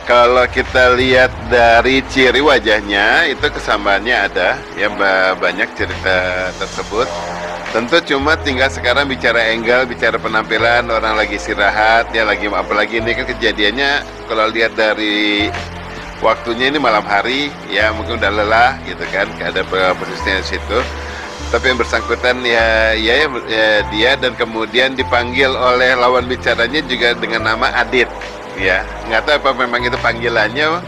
kalau kita lihat dari ciri wajahnya itu kesamaannya ada ya, banyak cerita tersebut. Tentu cuma tinggal sekarang bicara angle, bicara penampilan, orang lagi istirahat ya, lagi apalagi ini kan kejadiannya kalau lihat dari waktunya ini malam hari ya, mungkin udah lelah gitu kan, ada posisinya di situ. Tapi yang bersangkutan ya dia, dan kemudian dipanggil oleh lawan bicaranya juga dengan nama Adit ya, nggak tahu apa memang itu panggilannya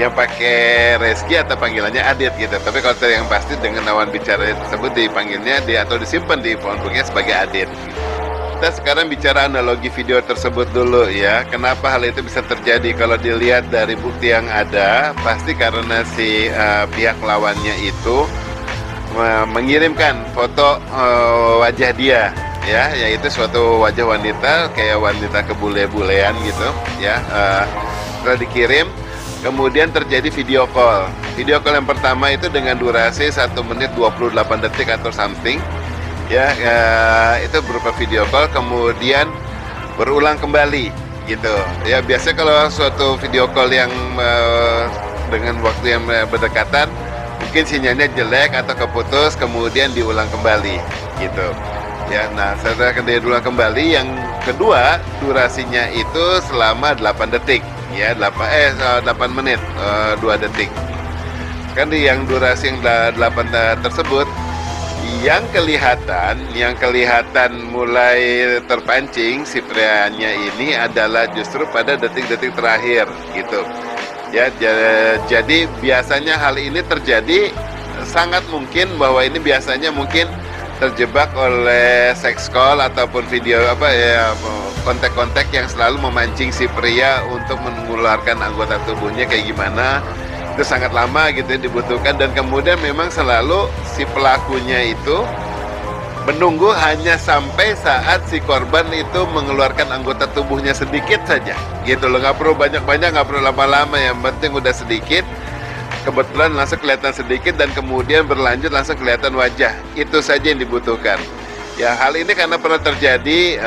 yang pakai Reski atau panggilannya Adit gitu. Tapi kalau yang pasti dengan lawan bicara tersebut dipanggilnya dia atau disimpan di phonebooknya sebagai Adit. Kita sekarang bicara analogi video tersebut dulu ya. Kenapa hal itu bisa terjadi? Kalau dilihat dari bukti yang ada, pasti karena si pihak lawannya itu mengirimkan foto wajah dia ya, yaitu suatu wajah wanita kayak wanita kebule-bulean gitu ya. Setelah dikirim, kemudian terjadi video call. Video call yang pertama itu dengan durasi 1 menit 28 detik atau something ya, itu berupa video call, kemudian berulang kembali gitu ya. Biasanya kalau suatu video call yang dengan waktu yang berdekatan, mungkin sinyalnya jelek atau keputus, kemudian diulang kembali gitu ya. Nah, setelah diulang kembali, yang kedua durasinya itu selama 8 detik ya, 8 menit 2 detik kan. Di yang durasi yang 8 tersebut, yang kelihatan mulai terpancing si prianya ini adalah justru pada detik-detik terakhir gitu ya. Jadi biasanya hal ini terjadi, sangat mungkin bahwa ini biasanya mungkin terjebak oleh sex call ataupun video kontak-kontak yang selalu memancing si pria untuk mengeluarkan anggota tubuhnya kayak gimana. Itu sangat lama gitu dibutuhkan, dan kemudian memang selalu si pelakunya itu menunggu hanya sampai saat si korban itu mengeluarkan anggota tubuhnya sedikit saja gitu loh. Nggak perlu banyak-banyak, nggak perlu lama-lama, yang penting udah sedikit, kebetulan langsung kelihatan sedikit, dan kemudian berlanjut langsung kelihatan wajah. Itu saja yang dibutuhkan ya. Hal ini karena pernah terjadi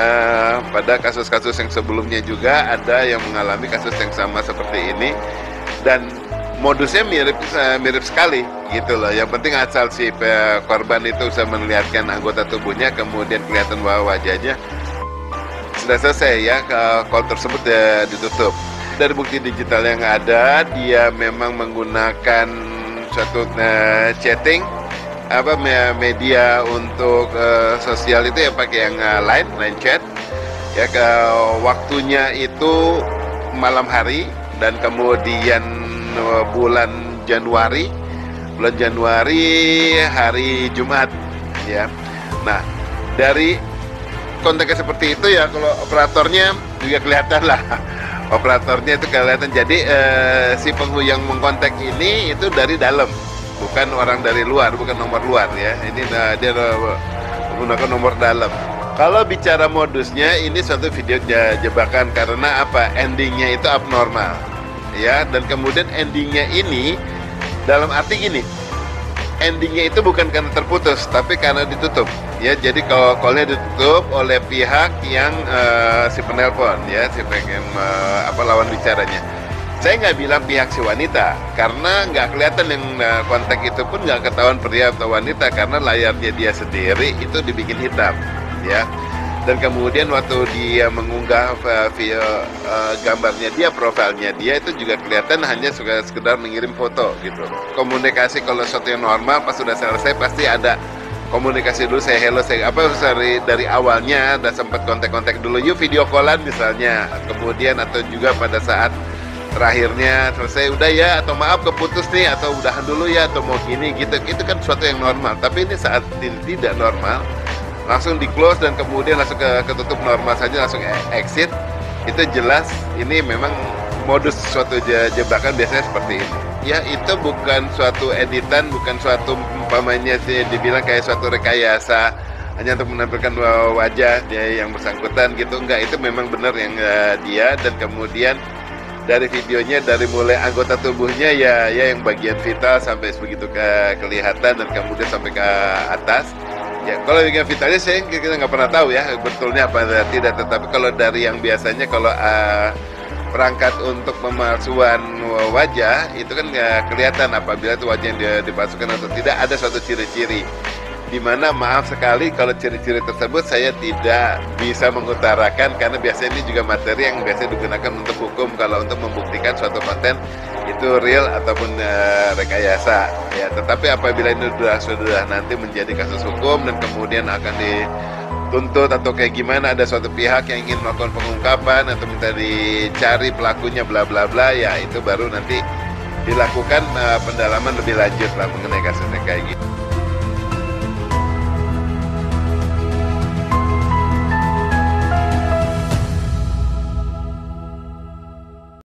pada kasus-kasus yang sebelumnya juga ada yang mengalami kasus yang sama seperti ini, dan modusnya mirip sekali gitu loh. Yang penting asal si korban itu bisa melihatkan anggota tubuhnya, kemudian kelihatan wajahnya, sudah selesai ya, call tersebut ditutup. Dari bukti digital yang ada, dia memang menggunakan suatu chatting media untuk sosial itu ya, pakai yang line chat ya. Waktunya itu malam hari, dan kemudian bulan Januari hari Jumat ya. Nah, dari konteksnya seperti itu ya, kalau operatornya juga kelihatan lah, operatornya itu kelihatan. Jadi si yang mengkontak ini itu dari dalam, bukan orang dari luar, bukan nomor luar ya. Ini dia menggunakan nomor dalam. Kalau bicara modusnya, ini suatu video jebakan karena apa? Endingnya itu abnormal ya, dan kemudian endingnya ini dalam arti gini, endingnya itu bukan karena terputus, tapi karena ditutup ya. Jadi kalau callnya ditutup oleh pihak yang si penelpon ya, si pengen lawan bicaranya. Saya nggak bilang pihak si wanita, karena nggak kelihatan yang kontak itu pun nggak ketahuan pria atau wanita, karena layarnya dia sendiri itu dibikin hitam ya. Dan kemudian waktu dia mengunggah gambarnya dia, profilnya dia, itu juga kelihatan hanya sekedar mengirim foto gitu. Komunikasi kalau sesuatu yang normal, pas sudah selesai pasti ada komunikasi dulu, saya hello, dari awalnya ada sempat kontak-kontak dulu, yuk video callan misalnya, kemudian atau juga pada saat terakhirnya selesai, udah ya, atau maaf keputus nih, atau udahan dulu ya, atau mau gini gitu. Itu kan sesuatu yang normal. Tapi ini saat ini tidak normal, langsung di close dan kemudian langsung ketutup normal saja, langsung exit. Itu jelas ini memang modus suatu jebakan, biasanya seperti ini ya. Itu bukan suatu editan, bukan suatu umpamanya dibilang kayak suatu rekayasa hanya untuk menampilkan wajah dia yang bersangkutan gitu, enggak. Itu memang benar yang dia, dan kemudian dari videonya, dari mulai anggota tubuhnya ya yang bagian vital sampai begitu kelihatan, dan kemudian sampai ke atas. Ya, kalau bagian vitalnya kita nggak pernah tahu ya betulnya apa tidak. Tetapi kalau dari yang biasanya, kalau perangkat untuk pemalsuan wajah itu kan nggak kelihatan apabila itu wajah yang dipalsukan atau tidak, ada suatu ciri-ciri. Dimana maaf sekali kalau ciri-ciri tersebut saya tidak bisa mengutarakan, karena biasanya ini juga materi yang biasa digunakan untuk hukum kalau untuk membuktikan suatu konten itu real ataupun rekayasa ya. Tetapi apabila ini sudah nanti menjadi kasus hukum dan kemudian akan dituntut atau kayak gimana, ada suatu pihak yang ingin melakukan pengungkapan atau minta dicari pelakunya bla bla bla, ya itu baru nanti dilakukan pendalaman lebih lanjut lah mengenai kasusnya kayak gitu.